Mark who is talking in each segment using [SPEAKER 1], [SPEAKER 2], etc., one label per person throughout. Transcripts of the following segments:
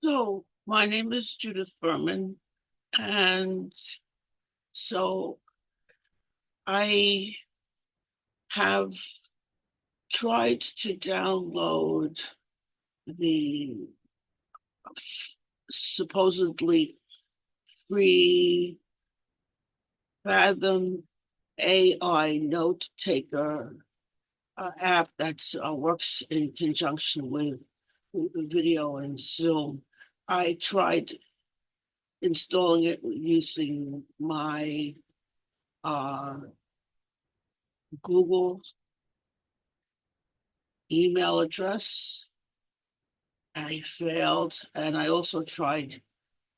[SPEAKER 1] So, my name is Judith Berman, and so I have tried to download the supposedly free Fathom AI note taker app that works in conjunction with video and Zoom. I tried installing it using my uh, Google email address. I failed, and I also tried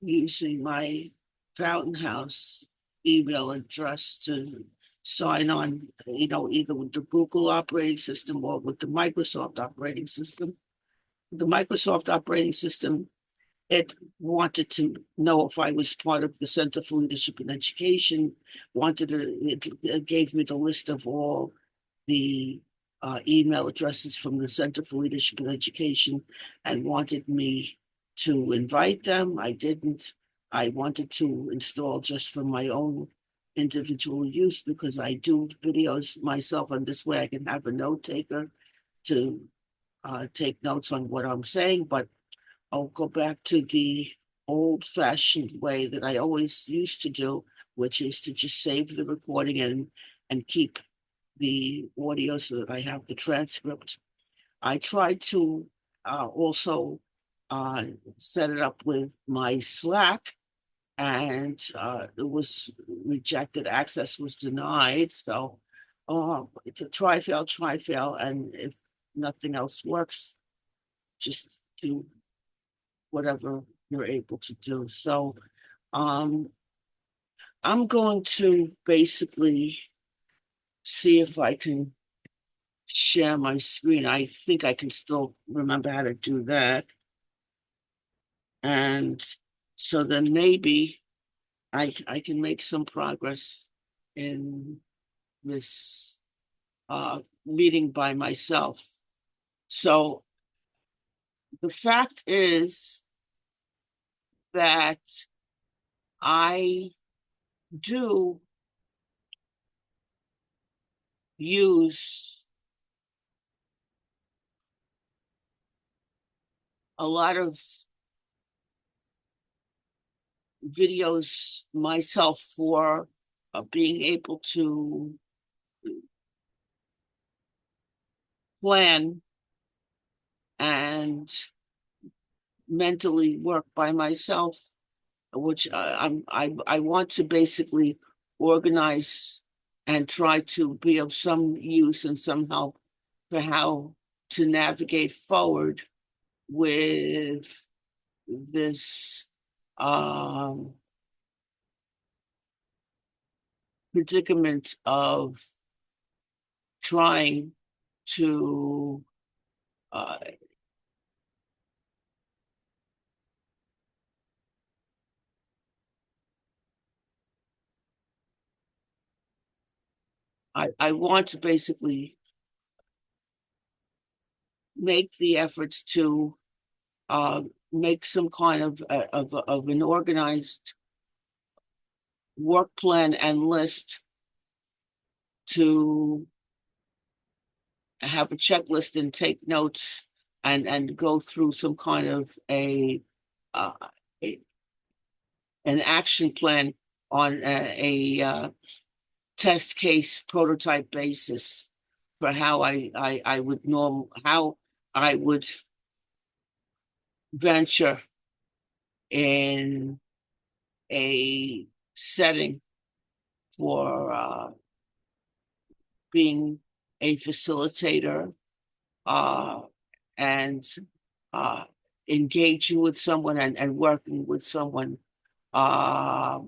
[SPEAKER 1] using my Fountain House email address to sign on, either with the Google operating system or with the Microsoft operating system. The Microsoft operating system, it wanted to know if I was part of the Center for Leadership and Education, it gave me the list of all the email addresses from the Center for Leadership and Education and wanted me to invite them. I didn't. I wanted to install just for my own individual use because I do videos myself, and this way I can have a note taker to take notes on what I'm saying. But I'll go back to the old fashioned way that I always used to do, which is to just save the recording and keep the audio so that I have the transcript. I tried to also uh, set it up with my Slack, and it was rejected. Access was denied. So it's a try fail. And if nothing else works, just do whatever you're able to do. So um, I'm going to basically see if I can share my screen. I think I can still remember how to do that. And so then maybe I can make some progress in this meeting by myself. So the fact is that I do use a lot of videos myself for being able to plan and mentally work by myself, which I want to basically organize and try to be of some use and some help for how to navigate forward with this predicament of trying to uh, I want to basically make the efforts to uh, make some kind of an organized work plan and list to have a checklist and take notes and go through some kind of uh, a an action plan on a test case prototype basis for how I would how I would venture in a setting for being a facilitator uh, and uh, engaging with someone and working with someone. Uh,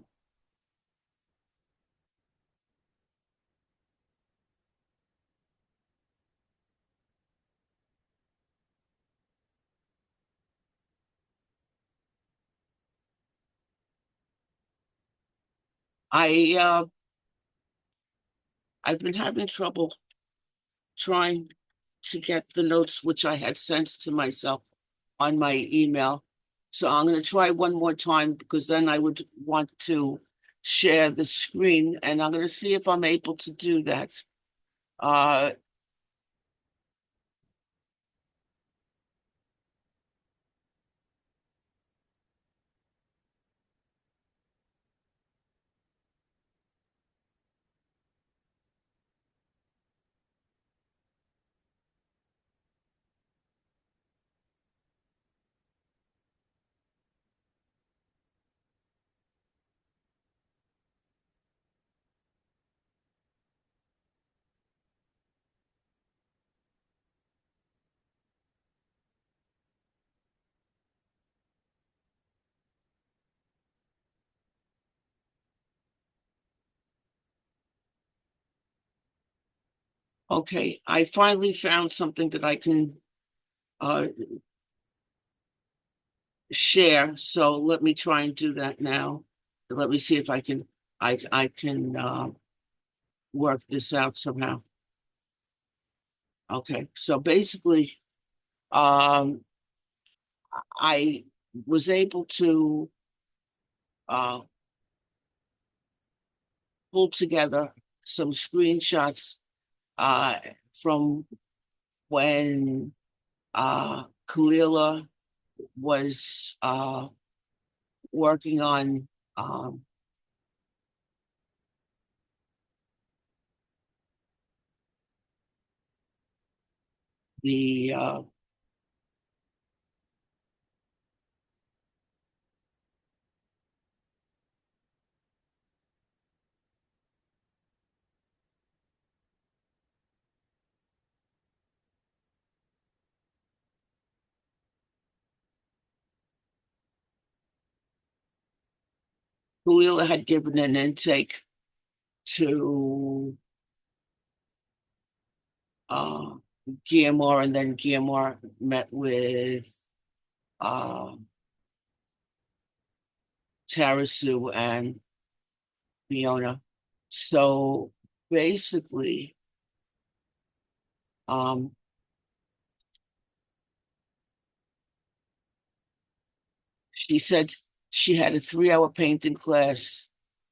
[SPEAKER 1] I I've been having trouble trying to get the notes which I had sent to myself on my email. So I'm going to try one more time because then I would want to share the screen, and I'm going to see if I'm able to do that. Uh, okay, I finally found something that I can uh, share. So let me try and do that now. Let me see if I can work this out somehow. Okay, so basically, um, I was able to uh, pull together some screenshots uh, from when Kalila was working on um, the Kalila had given an intake to uh, GMR, and then GMR met with uh, Tarasu and Fiona. So basically, um, she said she had a 3 hour painting class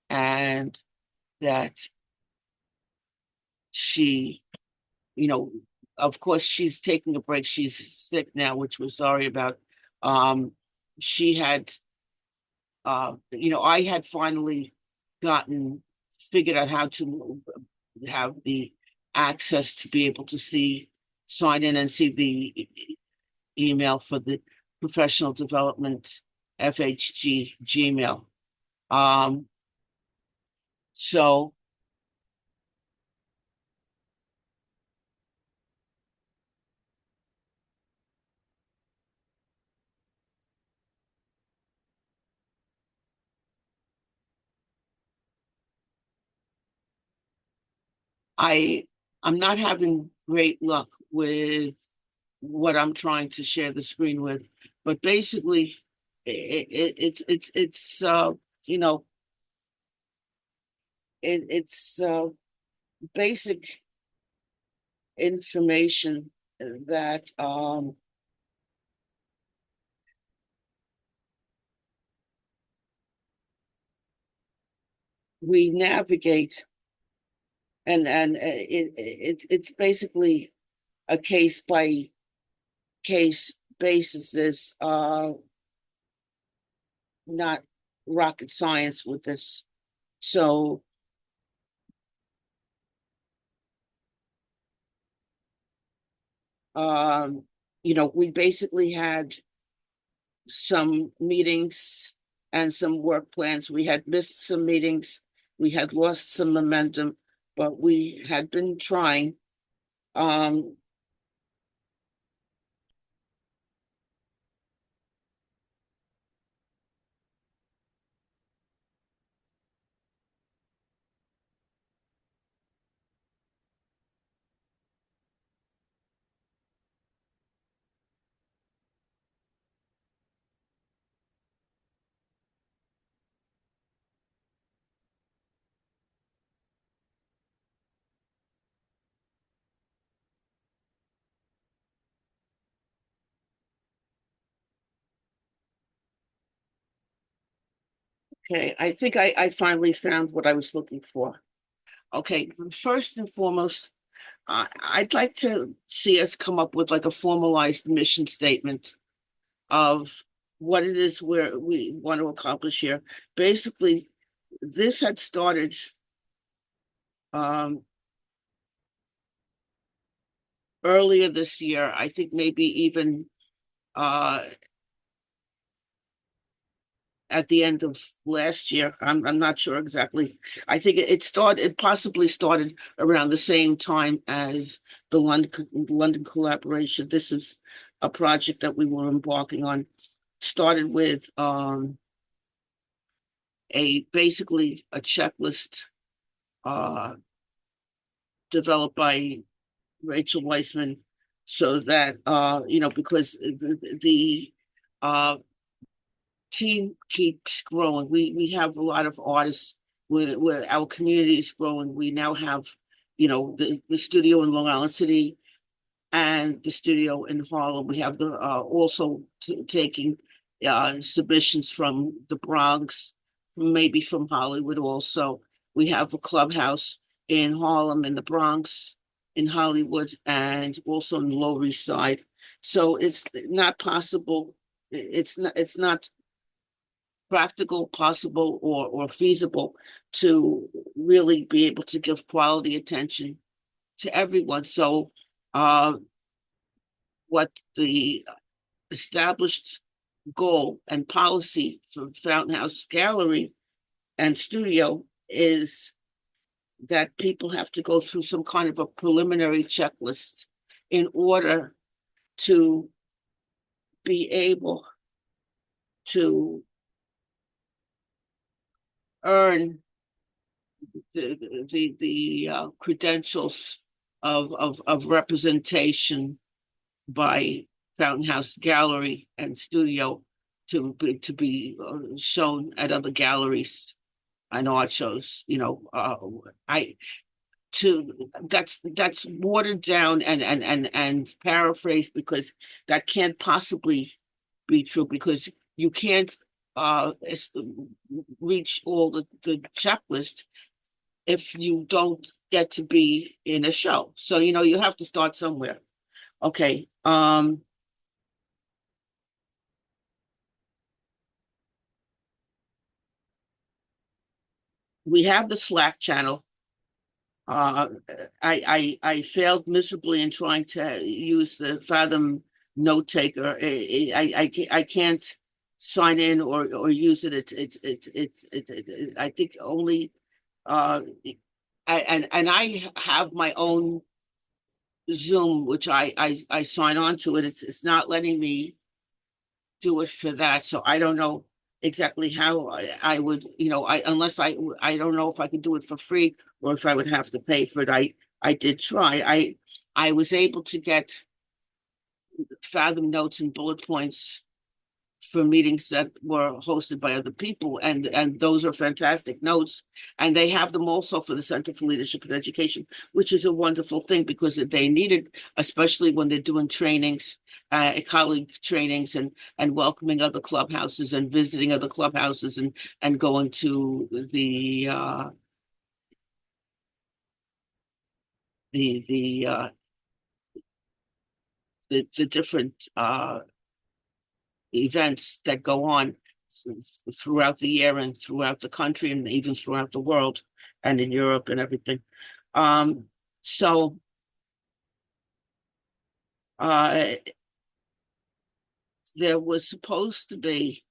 [SPEAKER 1] and that she, you know, of course, she's taking a break. She's sick now, which we're sorry about. Um, she had, I had finally gotten figured out how to have the access to be able to sign in and see the email for the professional development FHG Gmail. Um, so I I'm not having great luck with what I'm trying to share the screen with, but basically, it's you know it's basic information that we navigate, and it's basically a case by case basis. Is not rocket science with this. So um, we basically had some meetings and some work plans. We had missed some meetings. We had lost some momentum, but we had been trying. Um, Okay, I think I finally found what I was looking for. Okay, first and foremost, I'd like to see us come up with like a formalized mission statement of what it is we want to accomplish here. Basically, this had started um, earlier this year. I think maybe even uh, at the end of last year. I'm not sure exactly. I think it possibly started around the same time as the London collaboration. This is a project that we were embarking on. Started with a basically a checklist uh, developed by Rachel Weissman, so that because the uh, team keeps growing. We have a lot of artists where our community is growing. We now have, the studio in Long Island City and the studio in Harlem. We have the also taking submissions from the Bronx, maybe from Hollywood also. We have a clubhouse in Harlem, in the Bronx, in Hollywood, and also in the Lower East Side. So it's not possible. It's not practical, possible, or feasible to really be able to give quality attention to everyone. So, uh, what the established goal and policy for Fountain House Gallery and Studio is that people have to go through some kind of a preliminary checklist in order to be able to earn the credentials of representation by Fountain House Gallery and Studio to be shown at other galleries and art shows. I to that's watered down and paraphrased, because that can't possibly be true, because you can't reach all the checklist if you don't get to be in a show. So, you have to start somewhere. Okay. We have the Slack channel. Uh, I failed miserably in trying to use the Fathom note taker. I can't sign in or use it. I think only uh and I have my own Zoom, which I sign on to it. It's not letting me do it for that. So I don't know exactly how I would, unless I don't know if I could do it for free or if I would have to pay for it. I did try. I was able to get Fathom notes and bullet points for meetings that were hosted by other people, and those are fantastic notes, and they have them also for the Center for Leadership and Education, which is a wonderful thing, because they need it, especially when they're doing trainings, colleague trainings, and welcoming other clubhouses and visiting other clubhouses, and going to the the different events that go on throughout the year and throughout the country and even throughout the world and in Europe and everything. Um, so uh, there was supposed to be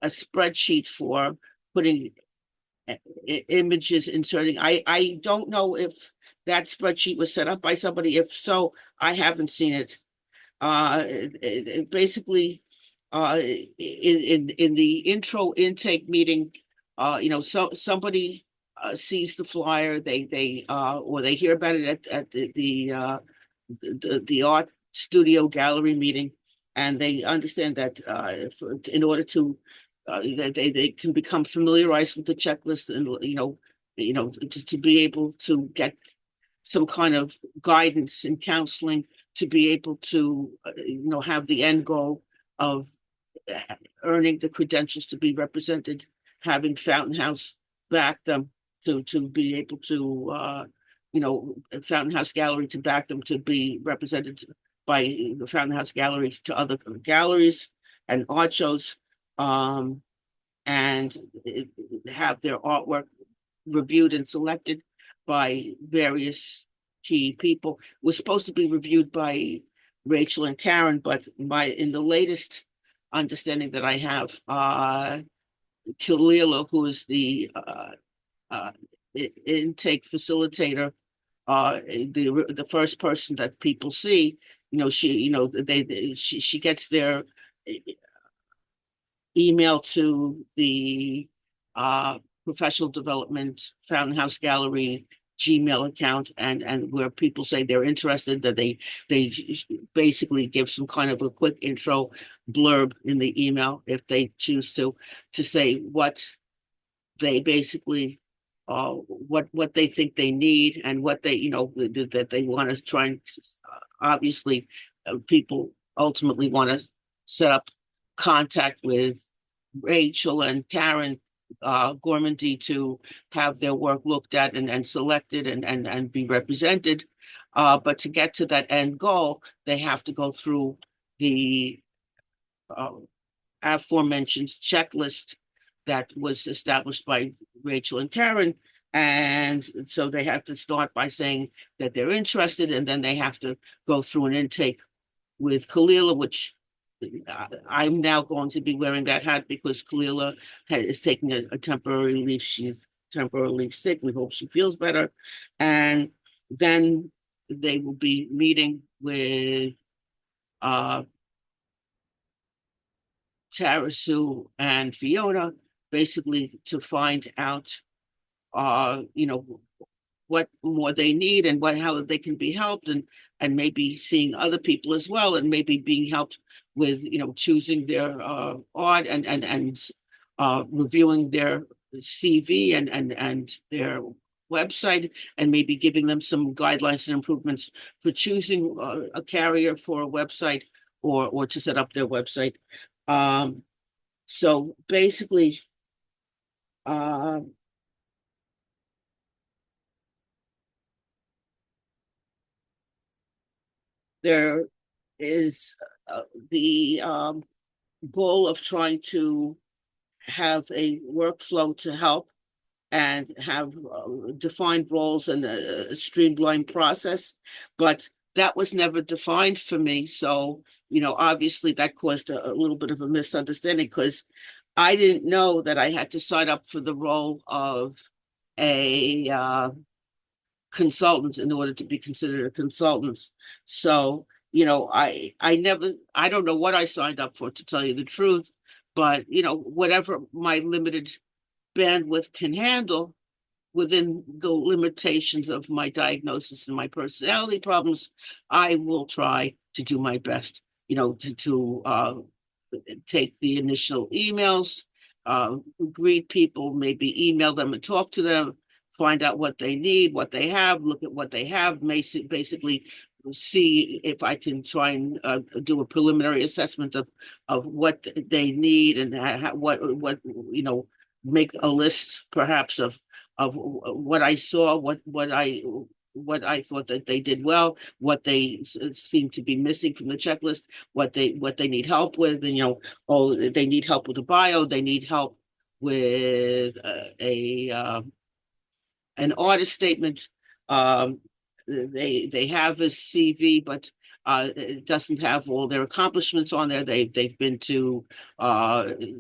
[SPEAKER 1] a spreadsheet for putting images, inserting. I don't know if that spreadsheet was set up by somebody. If so, I haven't seen it. Basically, in the intro intake meeting, so somebody sees the flyer, they or they hear about it at the art studio gallery meeting, and they understand that in order to they can become familiarized with the checklist, and to be able to get some kind of guidance and counseling to be able to, have the end goal of earning the credentials to be represented, having Fountain House back them to be able to, Fountain House Gallery to back them to be represented by the Fountain House Gallery to other galleries and art shows, um, and have their artwork reviewed and selected by various key people. It was supposed to be reviewed by Rachel and Karen, but in the latest understanding that I have, Kilila, who is the uh, intake facilitator, the first person that people see, she gets their email to the professional development Fountain House Gallery Gmail account, and where people say they're interested, that they basically give some kind of a quick intro blurb in the email if they choose to say what they basically what they think they need, and what they that they want to try and obviously people ultimately want to set up contact with Rachel and Karen Gormandy to have their work looked at and selected and be represented. But to get to that end goal, they have to go through the uh, aforementioned checklist that was established by Rachel and Karen. And so they have to start by saying that they're interested, and then they have to go through an intake with Kalila, which I'm now going to be wearing that hat because Kalila is taking a temporary leave. She's temporarily sick. We hope she feels better. And then they will be meeting with uh, Tara Sue and Fiona, basically to find out, what more they need and how they can be helped, and maybe seeing other people as well, and maybe being helped with choosing their art, and reviewing their CV and their website, and maybe giving them some guidelines and improvements for choosing a carrier for a website, or to set up their website. So basically, uh, there is the goal of trying to have a workflow to help and have defined roles and a streamlined process, but that was never defined for me. So, obviously that caused a little bit of a misunderstanding, because I didn't know that I had to sign up for the role of a consultant in order to be considered a consultant. So, I don't know what I signed up for, to tell you the truth, but whatever my limited bandwidth can handle within the limitations of my diagnosis and my personality problems, I will try to do my best, to take the initial emails, greet people, maybe email them and talk to them, find out what they need, what they have, look at what they have, basically see if I can try and do a preliminary assessment of what they need, and what make a list perhaps of what I saw, what I thought that they did well, what they seem to be missing from the checklist, what they need help with, and oh, they need help with a bio, they need help with a an artist statement. They have a CV, but it doesn't have all their accomplishments on there. They've been to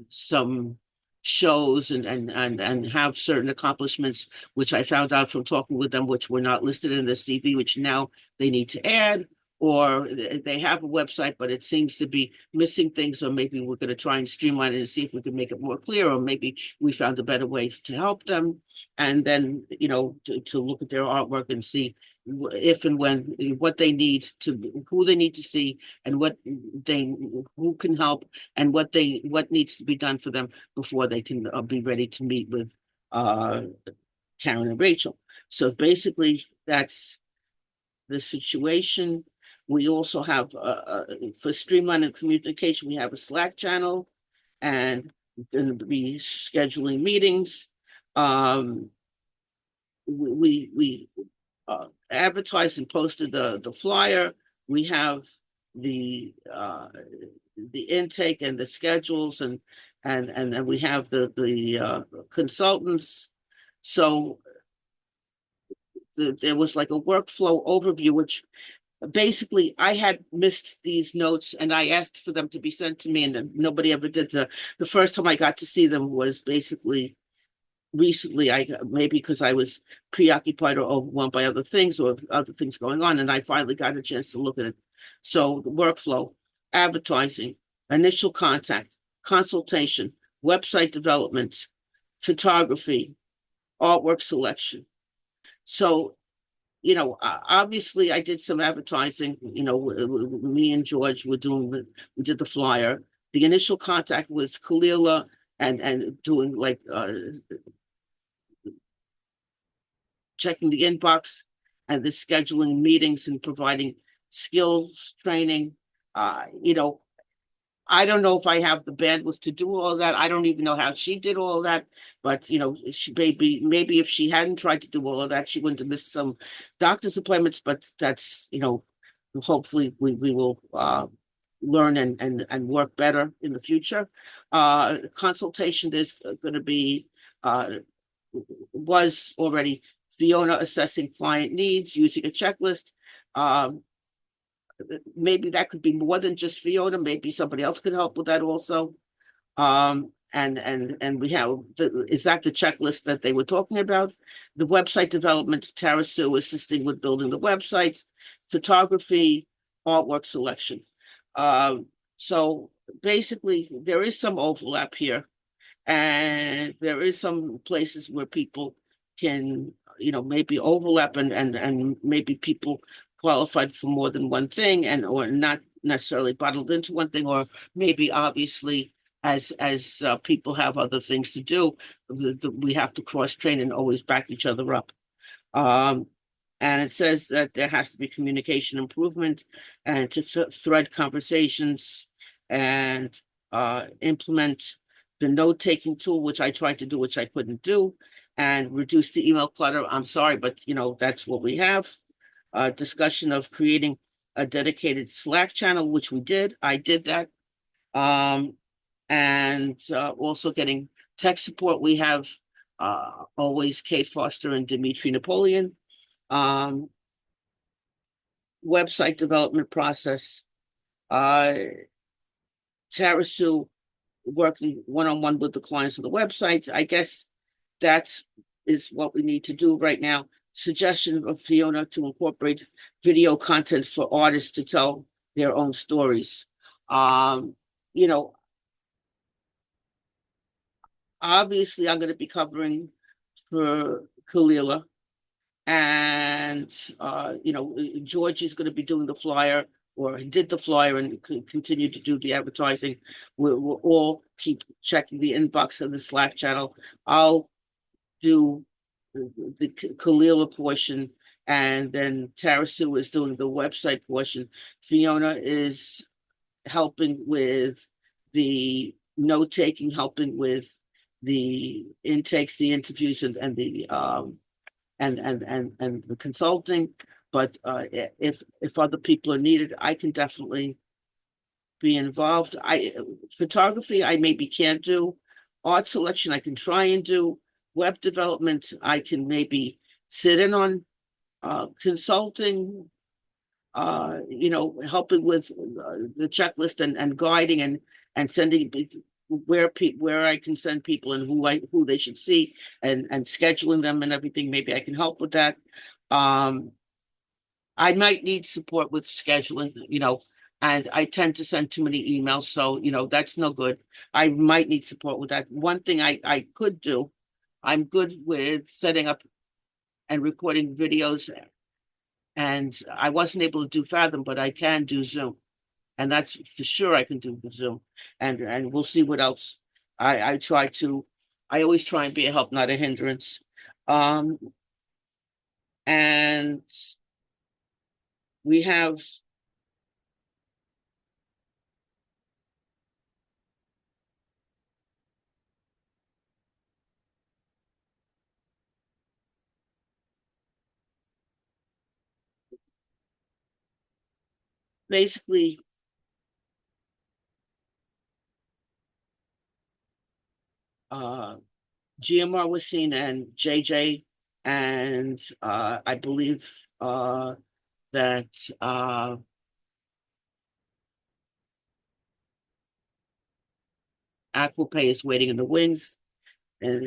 [SPEAKER 1] some shows, and have certain accomplishments, which I found out from talking with them, which were not listed in the CV, which now they need to add. Or they have a website, but it seems to be missing things, or maybe we're going to try and streamline it and see if we can make it more clear, or maybe we found a better way to help them. And then, to look at their artwork and see if and when, what they need to, who they need to see, and they who can help, and what needs to be done for them before they can be ready to meet with uh Karen and Rachel. So basically that's the situation. We also have, for streamlining communication, we have a Slack channel, and going to be scheduling meetings. Um, we advertised and posted the flyer. We have the intake and the schedules, and we have the consultants. So there was like a workflow overview, which basically I had missed these notes and I asked for them to be sent to me, and then nobody ever did. The first time I got to see them was basically recently. I maybe because I was preoccupied or overwhelmed by other things or other things going on, and I finally got a chance to look at it. So the workflow, advertising, initial contact, consultation, website development, photography, artwork selection. So, obviously I did some advertising. Me and George were we did the flyer. The initial contact was Kalila, and doing like checking the inbox and the scheduling meetings and providing skills training. You know, I don't know if I have the bandwidth to do all of that. I don't even know how she did all of that. But she maybe if she hadn't tried to do all of that, she wouldn't have missed some doctor's appointments. But that's hopefully we will learn and work better in the future. Consultation is going to be was already Fiona assessing client needs using a checklist. Um, Maybe that could be more than just Fiona. Maybe somebody else could help with that also. And we have is that the checklist that they were talking about? The website development, Tara Sue assisting with building the websites, photography, artwork selection. So basically, there is some overlap here, and there is some places where people can maybe overlap, and maybe people qualified for more than one thing, and or not necessarily bottled into one thing, or maybe obviously as people have other things to do, we have to cross train and always back each other up. um, and it says that there has to be communication improvement, and to thread conversations, and implement the note-taking tool, which I tried to do, which I couldn't do, and reduce the email clutter. I'm sorry, but that's what we have. Discussion of creating a dedicated Slack channel, which we did. I did that. Um, and also getting tech support. We have always Kate Foster and Dimitri Napoleon. Um, Website development process. Uh, Tara Sue working one-on-one with the clients of the websites. I guess that's is what we need to do right now. Suggestion of Fiona to incorporate video content for artists to tell their own stories. You know, Obviously I'm going to be covering for Kalila, and George is going to be doing the flyer, or did the flyer and continue to do the advertising. We'll all keep checking the inbox of the Slack channel. I'll do the Kalila portion, and then Tara Sue is doing the website portion. Fiona is helping with the note taking, helping with the intakes, the interviews, and the and the consulting. But if other people are needed, I can definitely be involved. Photography I maybe can't do. Art selection I can try and do. Web development I can maybe sit in on. Consulting, helping with the checklist, and guiding, and sending where I can send people, and who they should see, and scheduling them and everything. Maybe I can help with that. Um, I might need support with scheduling, and I tend to send too many emails, so that's no good. I might need support with that. One thing I could do, I'm good with setting up and recording videos, and I wasn't able to do Fathom, but I can do Zoom, and that's for sure I can do with Zoom, and we'll see what else. I try to. I always try and be a help, not a hindrance. Um, and we have basically, uh, GMR was seen and JJ, and I believe that Aquapay is waiting in the wings. And,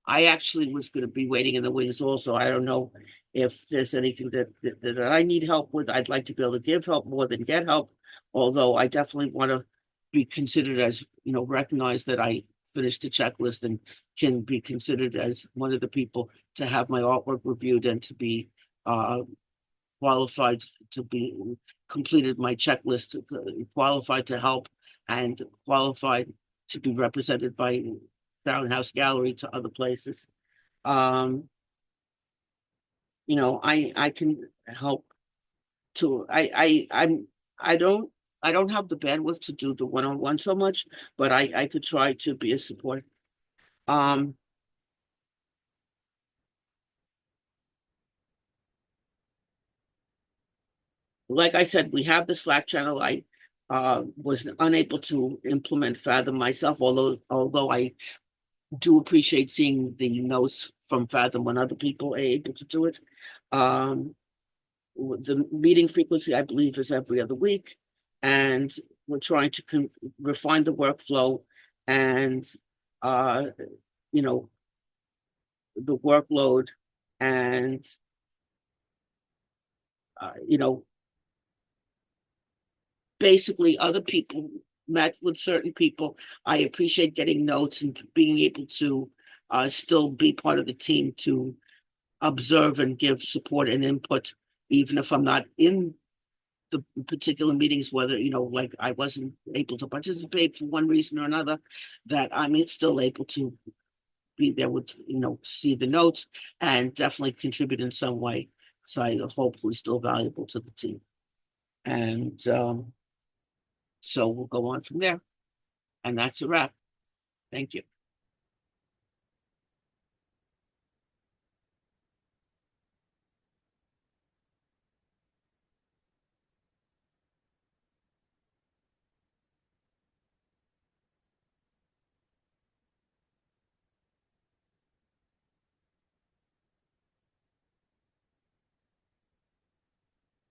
[SPEAKER 1] I actually was going to be waiting in the wings also. I don't know if there's anything that I need help with. I'd like to be able to give help more than get help, although I definitely want to be considered as, recognize that I finished the checklist and can be considered as one of the people to have my artwork reviewed and to be uh, qualified to be completed my checklist, qualified to help and qualified to be represented by Townhouse Gallery to other places. Um, I can help to I don't I don't have the bandwidth to do the one-on-one so much, but I could try to be a support. Um, like I said, we have the Slack channel. I was unable to implement Fathom myself, although I do appreciate seeing the notes from Fathom when other people are able to do it. Um, the meeting frequency, I believe, is every other week, and we're trying to refine the workflow and uh, you know the workload, and you know basically other people met with certain people. I appreciate getting notes and being able to still be part of the team to observe and give support and input, even if I'm not in the particular meetings, whether, like I wasn't able to participate for one reason or another, that I'm still able to be there with, see the notes and definitely contribute in some way. So I hopefully still valuable to the team. And so we'll go on from there. And that's a wrap. Thank you.